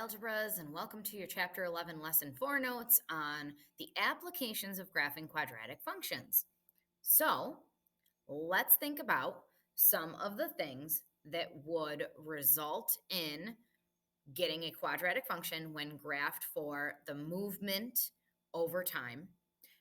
Algebras, and welcome to your Chapter 11 Lesson 4 notes on the applications of graphing quadratic functions. So, let's think about some of the things that would result in getting a quadratic function when graphed for the movement over time.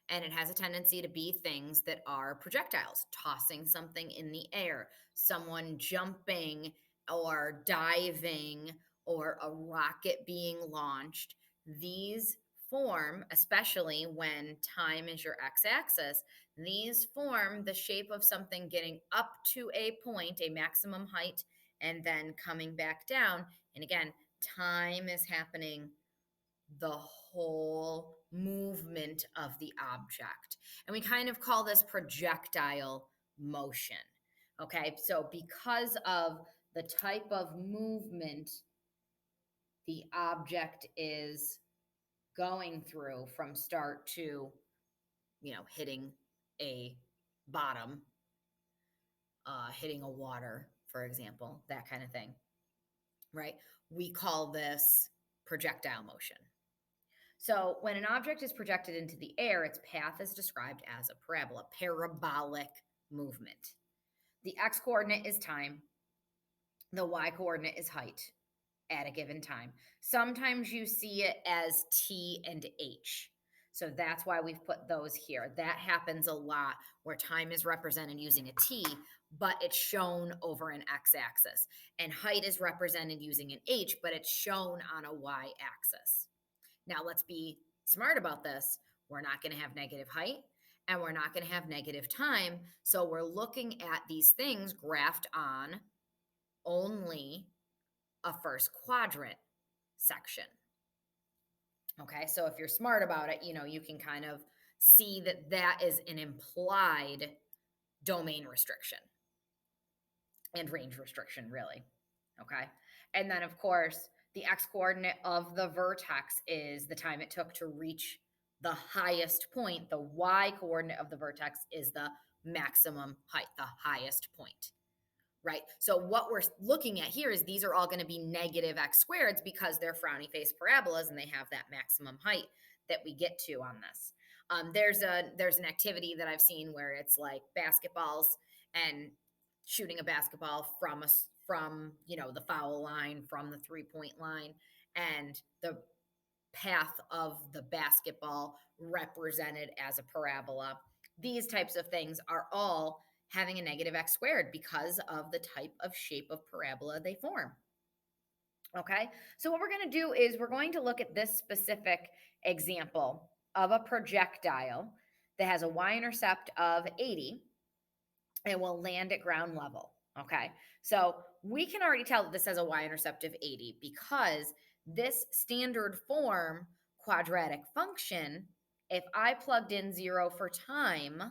And it has a tendency to be things that are projectiles, tossing something in the air, someone jumping or diving, or a rocket being launched. These form, especially when time is your x axis, these form the shape of something getting up to a point, a maximum height, and then coming back down. And again, time is happening the whole movement of the object. And we kind of call this projectile motion. Okay, so because of the type of movement the object is going through from start to, hitting a bottom, hitting a water, for example, that kind of thing, right? We call this projectile motion. So when an object is projected into the air, its path is described as a parabola, parabolic movement. The x coordinate is time, the y coordinate is height at a given time. Sometimes you see it as t and h. So that's why we've put those here. That happens a lot where time is represented using a t, but it's shown over an x-axis. And height is represented using an h, but it's shown on a y-axis. Now, let's be smart about this. We're not going to have negative height and we're not going to have negative time. So we're looking at these things graphed on only a first quadrant section. Okay, so if you're smart about it, you can kind of see that that is an implied domain restriction and range restriction, really. Okay, and then of course, the x coordinate of the vertex is the time it took to reach the highest point. The y coordinate of the vertex is the maximum height, the highest point, right? So what we're looking at here is these are all going to be negative x squareds because they're frowny face parabolas and they have that maximum height that we get to on this. There's an activity that I've seen where it's like basketballs and shooting a basketball from the foul line, from the 3-point line, and the path of the basketball represented as a parabola. These types of things are all having a negative x squared because of the type of shape of parabola they form. Okay, so what we're going to do is we're going to look at this specific example of a projectile that has a y-intercept of 80 and will land at ground level. Okay, so we can already tell that this has a y-intercept of 80 because this standard form quadratic function, if I plugged in 0 for time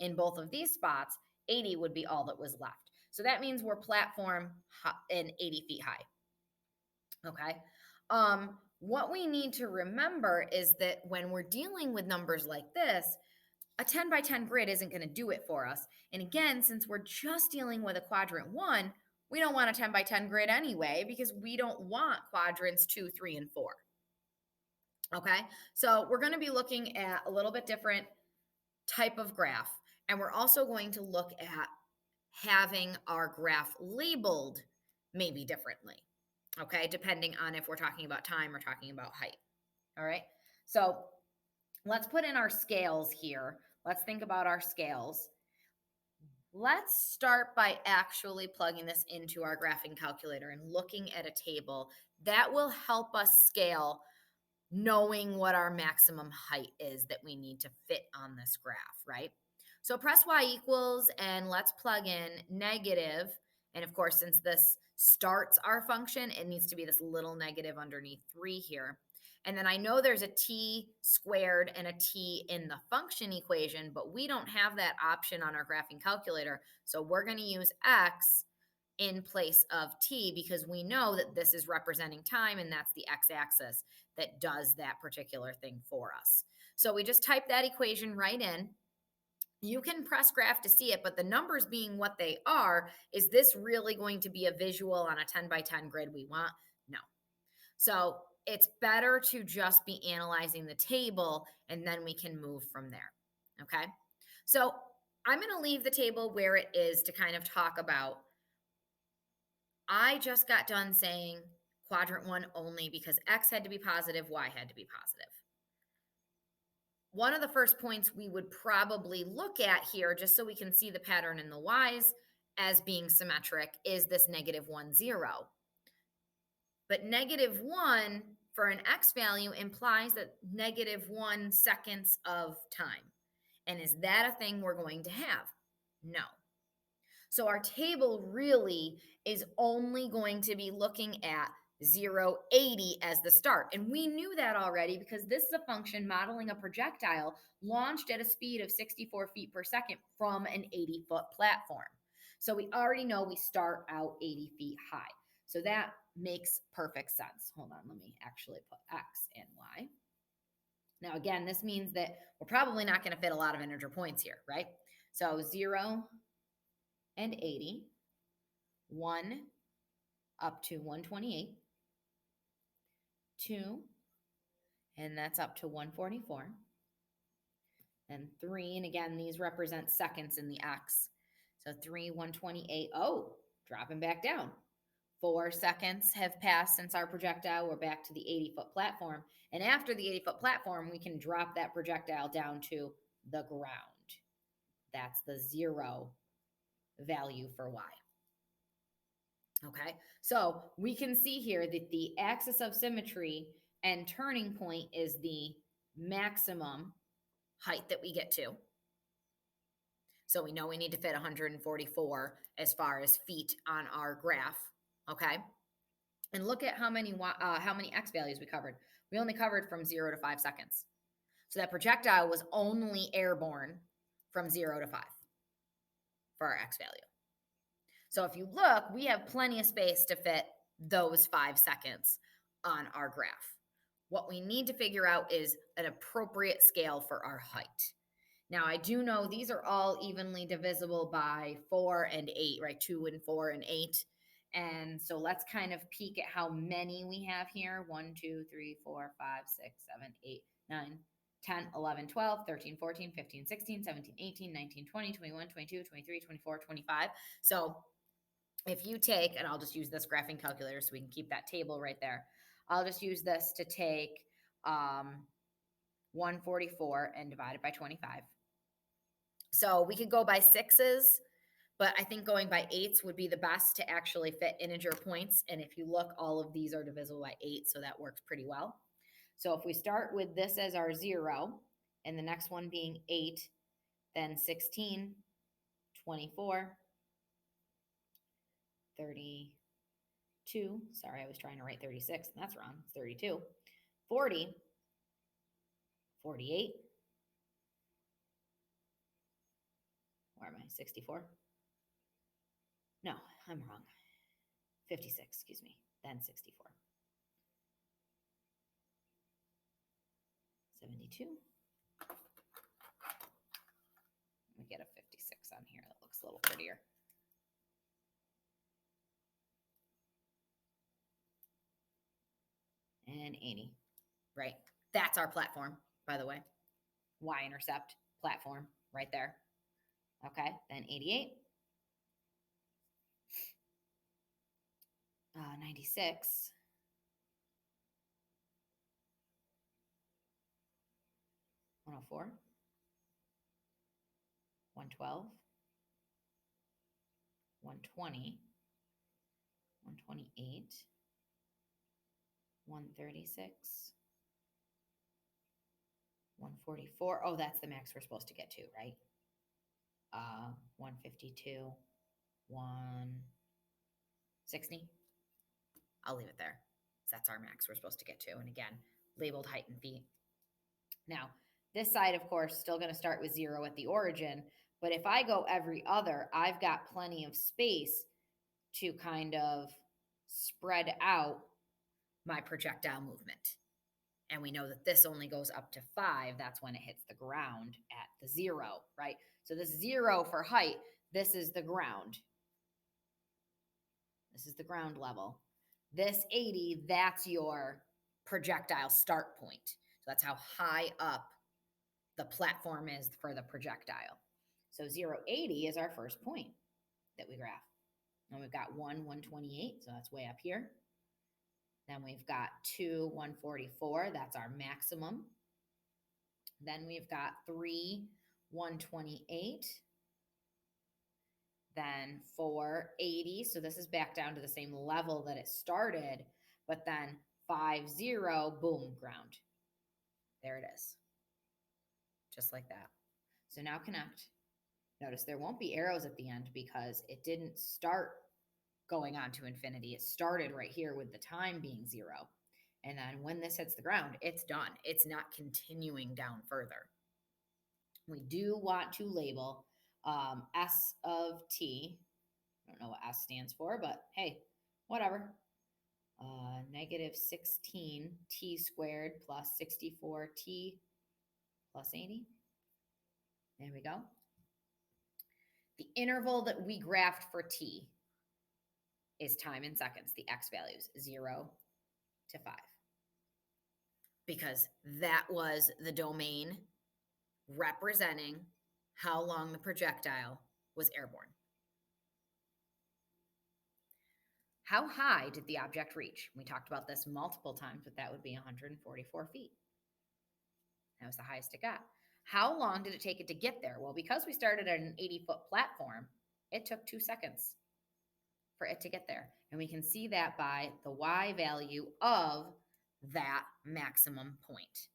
in both of these spots, 80 would be all that was left. So that means we're platform and 80 feet high. Okay. What we need to remember is that when we're dealing with numbers like this, a 10 by 10 grid isn't going to do it for us. And again, since we're just dealing with a quadrant 1, we don't want a 10 by 10 grid anyway because we don't want quadrants 2, 3, and 4. Okay, so we're going to be looking at a little bit different type of graph. And we're also going to look at having our graph labeled maybe differently, okay, depending on if we're talking about time or talking about height. All right, so let's put in our scales here. Let's think about our scales. Let's start by actually plugging this into our graphing calculator and looking at a table. That will help us scale knowing what our maximum height is that we need to fit on this graph, right? So press y equals, and let's plug in negative. And of course, since this starts our function, it needs to be this little negative underneath 3 here. And then I know there's a t squared and a t in the function equation, but we don't have that option on our graphing calculator. So we're going to use x in place of t because we know that this is representing time and that's the x-axis that does that particular thing for us. So we just type that equation right in. You can press graph to see it, but the numbers being what they are, is this really going to be a visual on a 10 by 10 grid we want? No. So it's better to just be analyzing the table and then we can move from there. Okay. So I'm going to leave the table where it is to kind of talk about. I just got done saying quadrant one only because X had to be positive, Y had to be positive. One of the first points we would probably look at here, just so we can see the pattern in the Y's as being symmetric, is this -1, 0. But -1 for an X value implies that -1 seconds of time. And is that a thing we're going to have? No. So our table really is only going to be looking at 0, 80 as the start. And we knew that already because this is a function modeling a projectile launched at a speed of 64 feet per second from an 80-foot platform. So we already know we start out 80 feet high. So that makes perfect sense. Hold on, let me actually put X and Y. Now, again, this means that we're probably not going to fit a lot of integer points here, right? So 0 and 80, 1 up to 128, 2, and that's up to 144, and 3, and again, these represent seconds in the X. So 3, 128, oh, dropping back down. 4 seconds have passed since our projectile. We're back to the 80-foot platform. And after the 80-foot platform, we can drop that projectile down to the ground. That's the 0 value for Y. Okay, so we can see here that the axis of symmetry and turning point is the maximum height that we get to. So we know we need to fit 144 as far as feet on our graph, okay? And look at how many X values we covered. We only covered from 0 to 5 seconds. So that projectile was only airborne from 0 to 5 for our X value. So if you look, we have plenty of space to fit those 5 seconds on our graph. What we need to figure out is an appropriate scale for our height. Now, I do know these are all evenly divisible by 4 and 8, right? 2 and 4 and 8. And so let's kind of peek at how many we have here. 1, 2, 3, 4, 5, 6, 7, 8, 9, 10, 11, 12, 13, 14, 15, 16, 17, 18, 19, 20, 21, 22, 23, 24, 25. So if you take, and I'll just use this graphing calculator so we can keep that table right there. I'll just use this to take 144 and divide it by 25. So we could go by 6s, but I think going by 8s would be the best to actually fit integer points. And if you look, all of these are divisible by 8, so that works pretty well. So if we start with this as our 0, and the next one being 8, then 16, 24, 32, sorry, I was trying to write 36, and that's wrong, it's 32, 40, 48, where am I, 64? No, I'm wrong, 56, excuse me, then 64. 72. Let me get a 56 on here that looks a little prettier. And 80, right? That's our platform, by the way. Y-intercept platform right there. Okay, then 88. 96. 104. 112. 120. 128. 136. 144. Oh, that's the max we're supposed to get to, right? 152. 160. I'll leave it there. That's our max we're supposed to get to. And again, labeled height and feet. Now, this side, of course, still going to start with 0 at the origin. But if I go every other, I've got plenty of space to kind of spread out my projectile movement. And we know that this only goes up to 5. That's when it hits the ground at the 0, right? So this 0 for height, this is the ground. This is the ground level. This 80, that's your projectile start point. So that's how high up the platform is for the projectile. So 0, 80 is our first point that we graph. And we've got 1, 128, so that's way up here. Then we've got 2, 144, that's our maximum. Then we've got 3, 128. Then 4, 80. So this is back down to the same level that it started. But then 5, 0, boom, ground. There it is. Just like that. So now connect. Notice there won't be arrows at the end because it didn't start going on to infinity. It started right here with the time being 0. And then when this hits the ground, it's done. It's not continuing down further. We do want to label S of t. I don't know what S stands for, but hey, whatever. Negative 16 t squared plus 64 t plus 80. There we go. The interval that we graphed for t is time in seconds, the x values, 0 to 5. Because that was the domain representing how long the projectile was airborne. How high did the object reach? We talked about this multiple times, but that would be 144 feet. That was the highest it got. How long did it take it to get there? Well, because we started at an 80-foot platform, it took 2 seconds for it to get there. And we can see that by the y value of that maximum point.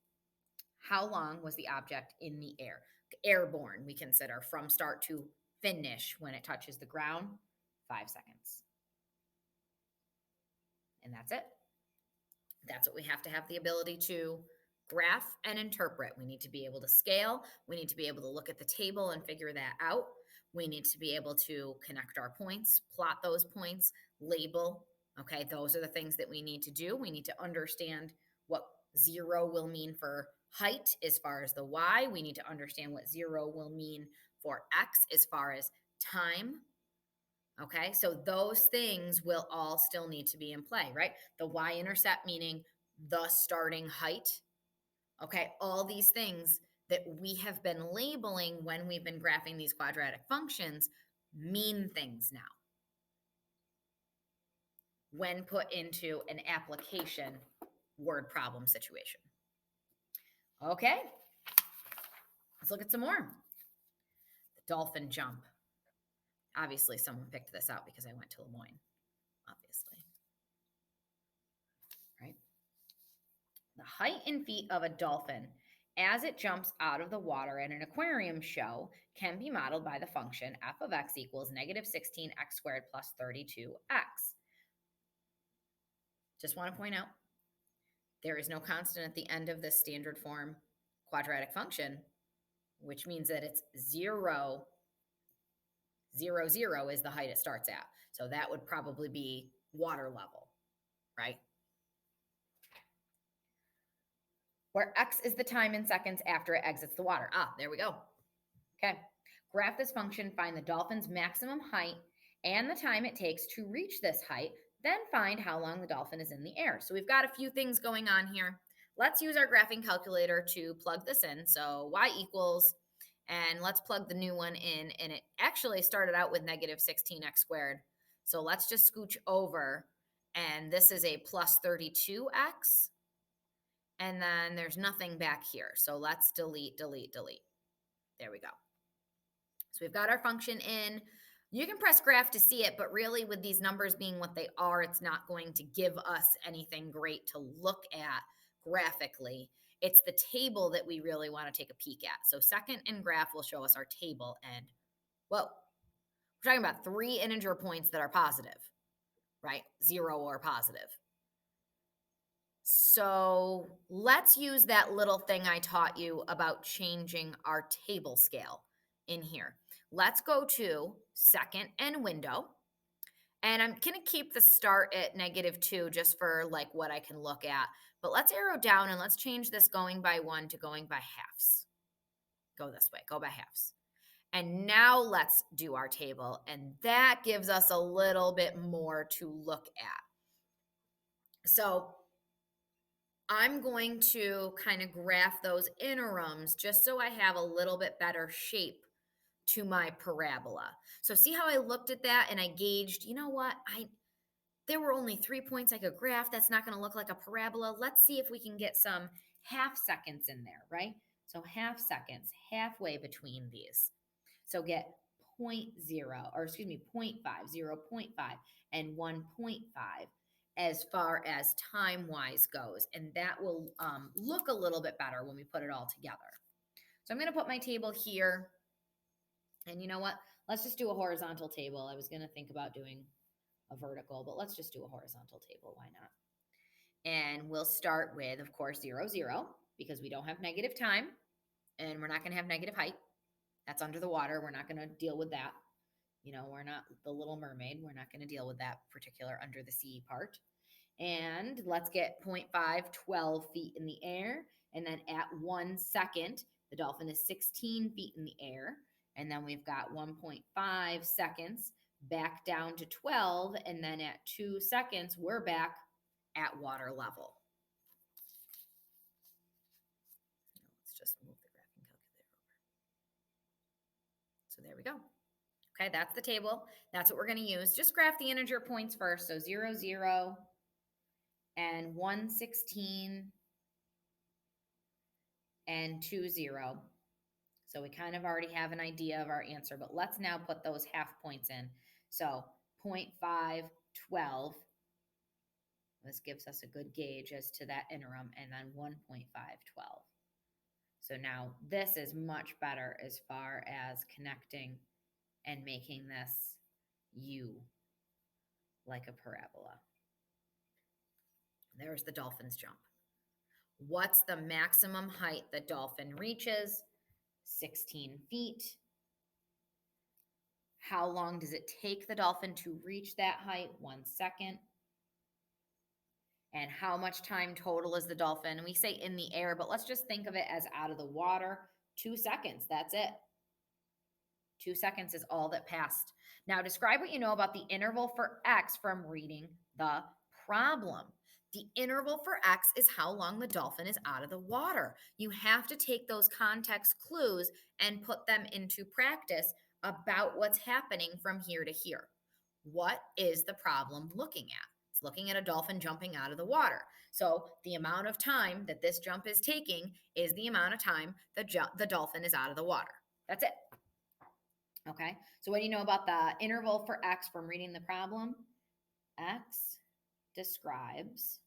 How long was the object in the air? Airborne, we consider from start to finish when it touches the ground, 5 seconds. And that's it. That's what we have to have the ability to graph and interpret. We need to be able to scale. We need to be able to look at the table and figure that out. We need to be able to connect our points, plot those points, label. Okay, those are the things that we need to do. We need to understand what 0 will mean for height as far as the y. We need to understand what 0 will mean for x as far as time. Okay, so those things will all still need to be in play, right? The y-intercept meaning the starting height. Okay, all these things that we have been labeling when we've been graphing these quadratic functions mean things now when put into an application word problem situation. Okay, let's look at some more. The dolphin jump. Obviously, someone picked this out because I went to Lemoyne, obviously. Right? The height in feet of a dolphin as it jumps out of the water at an aquarium show can be modeled by the function f of x equals negative 16x squared plus 32x. Just want to point out, there is no constant at the end of this standard form quadratic function, which means that it's 0, 0, 0 is the height it starts at. So that would probably be water level, right? Where x is the time in seconds after it exits the water. Ah, there we go. Okay. Graph this function, find the dolphin's maximum height and the time it takes to reach this height, then find how long the dolphin is in the air. So we've got a few things going on here. Let's use our graphing calculator to plug this in. So y equals, and let's plug the new one in. And it actually started out with negative 16x squared. So let's just scooch over. And this is a plus 32x. And then there's nothing back here. So let's delete, delete, delete. There we go. So we've got our function in. You can press graph to see it, but really with these numbers being what they are, it's not going to give us anything great to look at graphically. It's the table that we really want to take a peek at. So second and graph will show us our table. And, whoa, we're talking about 3 integer points that are positive, right? 0 or positive. So let's use that little thing I taught you about changing our table scale in here. Let's go to second and window. And I'm going to keep the start at -2 just for like what I can look at. But let's arrow down and let's change this going by 1 to going by halves. Go this way, go by halves. And now let's do our table. And that gives us a little bit more to look at. So I'm going to kind of graph those interims just so I have a little bit better shape to my parabola. So see how I looked at that and I gauged, you know what? There were only 3 points I could graph. That's not going to look like a parabola. Let's see if we can get some half seconds in there, right? So half seconds, halfway between these. So get point 0, or excuse me, 0.5, 0.5, and 1.5 as far as time-wise goes. And that will look a little bit better when we put it all together. So I'm going to put my table here. And you know what? Let's just do a horizontal table. I was going to think about doing a vertical, but let's just do a horizontal table. Why not? And we'll start with, of course, 0, 0, because we don't have negative time and we're not going to have negative height. That's under the water. We're not going to deal with that. You know, we're not the Little Mermaid. We're not going to deal with that particular under the sea part. And let's get 0.5, 12 feet in the air. And then at 1 second, the dolphin is 16 feet in the air. And then we've got 1.5 seconds back down to 12. And then at 2 seconds, we're back at water level. Let's just move the graphing calculator over. So there we go. Okay, that's the table. That's what we're going to use. Just graph the integer points first. So 0, 0, and 116 and 2, 0. So we kind of already have an idea of our answer, but let's now put those half points in. So 0.5, 12. This gives us a good gauge as to that interim, and then 1.5, 12. So now this is much better as far as connecting and making this U like a parabola. There's the dolphin's jump. What's the maximum height the dolphin reaches? 16 feet. How long does it take the dolphin to reach that height? 1 second. And how much time total is the dolphin? And we say in the air, but let's just think of it as out of the water. 2 seconds. That's it. 2 seconds is all that passed. Now describe what you know about the interval for X from reading the problem. The interval for X is how long the dolphin is out of the water. You have to take those context clues and put them into practice about what's happening from here to here. What is the problem looking at? It's looking at a dolphin jumping out of the water. So the amount of time that this jump is taking is the amount of time the dolphin is out of the water. That's it. Okay, so what do you know about the interval for X from reading the problem? X describes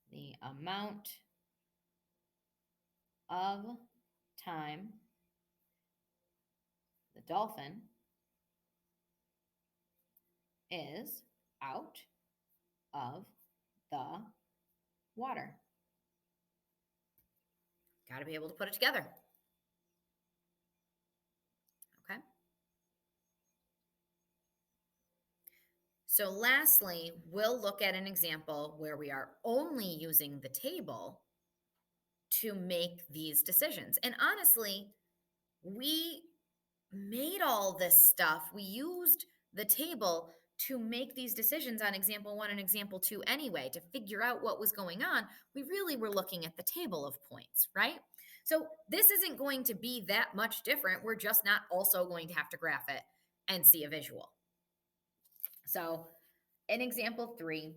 the amount of time the dolphin is out of the water. Got to be able to put it together. Okay. So lastly, we'll look at an example where we are only using the table to make these decisions. And honestly, we made all this stuff. We used the table to make these decisions on example 1 and example 2 anyway, to figure out what was going on. We really were looking at the table of points, right? So this isn't going to be that much different. We're just not also going to have to graph it and see a visual. So in example 3,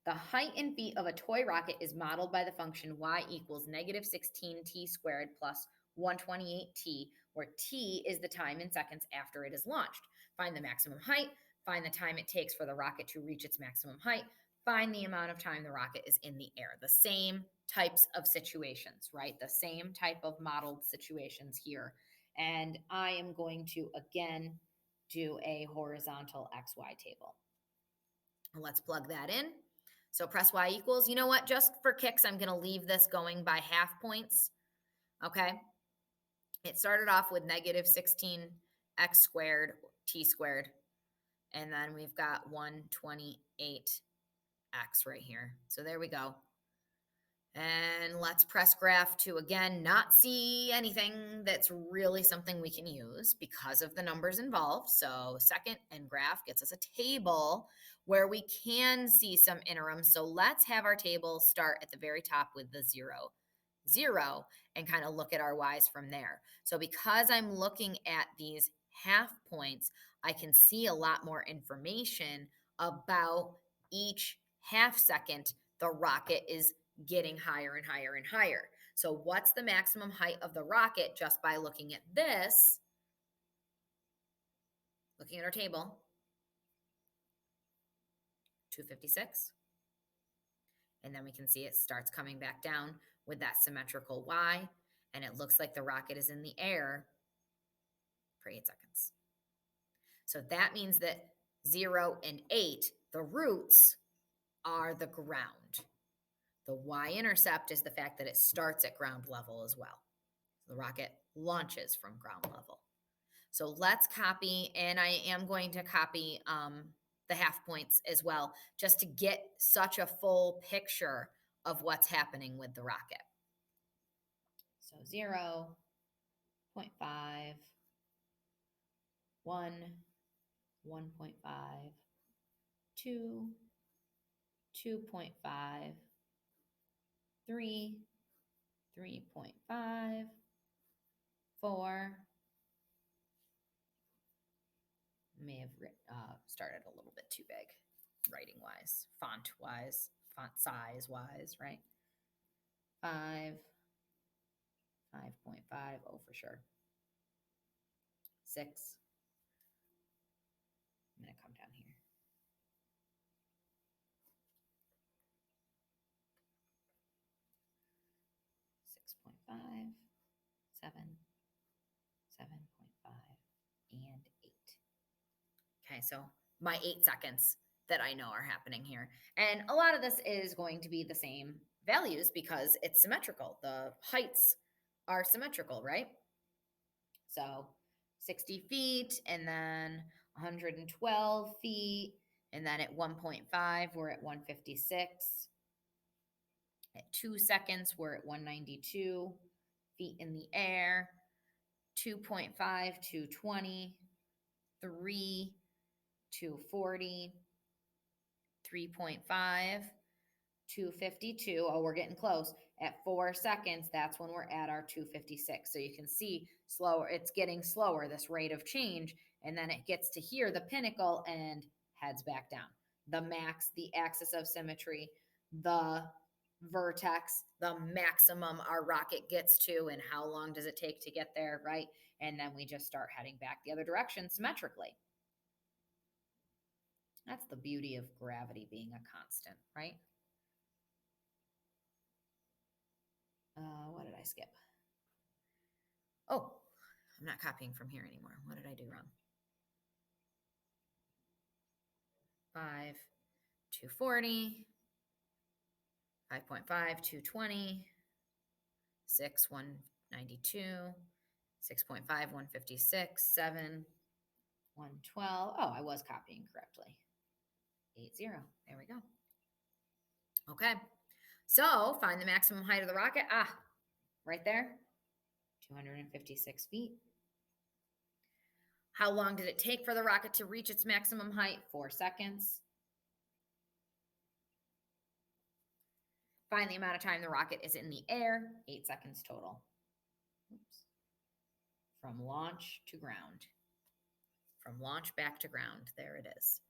the height in feet of a toy rocket is modeled by the function y equals negative 16t squared plus 128t, where t is the time in seconds after it is launched. Find the maximum height, find the time it takes for the rocket to reach its maximum height, find the amount of time the rocket is in the air. The same types of situations, right? The same type of modeled situations here. And I am going to, again, do a horizontal XY table. Let's plug that in. So press y equals, you know what, just for kicks, I'm going to leave this going by half points, okay? It started off with negative 16x squared, t squared, and then we've got 128x right here. So there we go. And let's press graph to, again, not see anything that's really something we can use because of the numbers involved. So second and graph gets us a table where we can see some interims. So let's have our table start at the very top with the 0, 0, and kind of look at our y's from there. So because I'm looking at these half points, I can see a lot more information about each half second the rocket is getting higher and higher and higher. So what's the maximum height of the rocket just by looking at this? Looking at our table, 256. And then we can see it starts coming back down with that symmetrical Y, and it looks like the rocket is in the air for 8 seconds. So that means that 0 and 8, the roots, are the ground. The y-intercept is the fact that it starts at ground level as well. The rocket launches from ground level. So let's copy, and I am going to copy the half points as well, just to get such a full picture of what's happening with the rocket. So 0, 0.5, 1, 1.5, 2, 2.5, 3, 3.5, 4. May have started a little bit too big, writing wise, font wise, font size wise, right? 5, 5.5, oh, for sure. 6. I'm going to come down here. 6.5, 7, 7.5, and 8. Okay, so my 8 seconds that I know are happening here. And a lot of this is going to be the same values because it's symmetrical. The heights are symmetrical, right? So 60 feet, and then 112 feet, and then at 1.5, we're at 156. At 2 seconds, we're at 192 feet in the air. 2.5, 220, 3, 240, 3.5, 252. Oh, we're getting close. At 4 seconds, that's when we're at our 256. So you can see slower, it's getting slower, this rate of change. And then it gets to here, the pinnacle, and heads back down. The max, the axis of symmetry, the vertex, the maximum our rocket gets to, and how long does it take to get there, right? And then we just start heading back the other direction symmetrically. That's the beauty of gravity being a constant, right? What did I skip? Oh, I'm not copying from here anymore. What did I do wrong? 5, 240, 5.5, 220, 6, 192, 6.5, 156, 7, 112. Oh, I was copying correctly. 80. There we go. Okay. So find the maximum height of the rocket. Ah, right there. 256 feet. How long did it take for the rocket to reach its maximum height? 4 seconds. Find the amount of time the rocket is in the air. 8 seconds total. Oops. From launch to ground. From launch back to ground. There it is.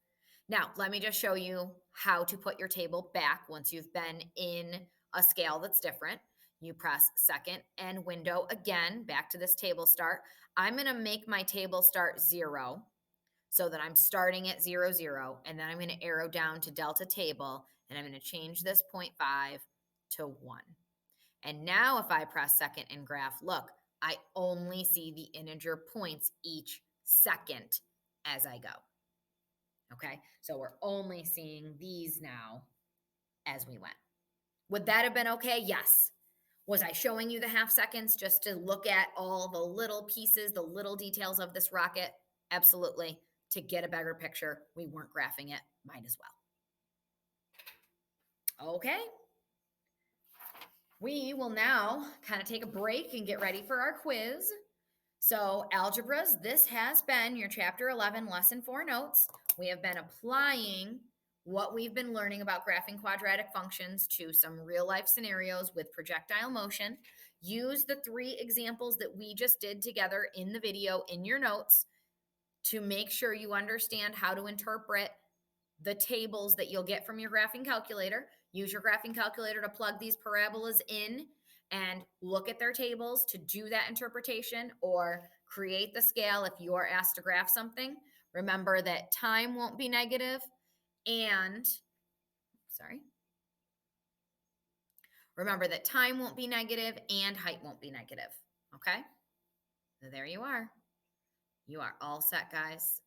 Now, let me just show you how to put your table back once you've been in a scale that's different. You press second and window again, back to this table start. I'm going to make my table start 0 so that I'm starting at 0, 0, and then I'm going to arrow down to delta table, and I'm going to change this 0.5 to 1. And now if I press second and graph, look, I only see the integer points each second as I go. Okay, so we're only seeing these now as we went. Would that have been okay? Yes. Was I showing you the half seconds just to look at all the little pieces, the little details of this rocket? Absolutely. To get a better picture, we weren't graphing it. Might as well. Okay. We will now kind of take a break and get ready for our quiz. So, algebras, this has been your chapter 11 lesson 4 notes. We have been applying what we've been learning about graphing quadratic functions to some real life scenarios with projectile motion. Use the 3 examples that we just did together in the video in your notes to make sure you understand how to interpret the tables that you'll get from your graphing calculator. Use your graphing calculator to plug these parabolas in and look at their tables to do that interpretation or create the scale if you're asked to graph something. Remember that time won't be negative and, sorry. Remember that time won't be negative and height won't be negative. Okay? So there you are. You are all set, guys.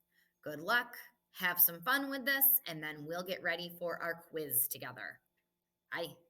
Good luck. Have some fun with this, and then we'll get ready for our quiz together. Bye.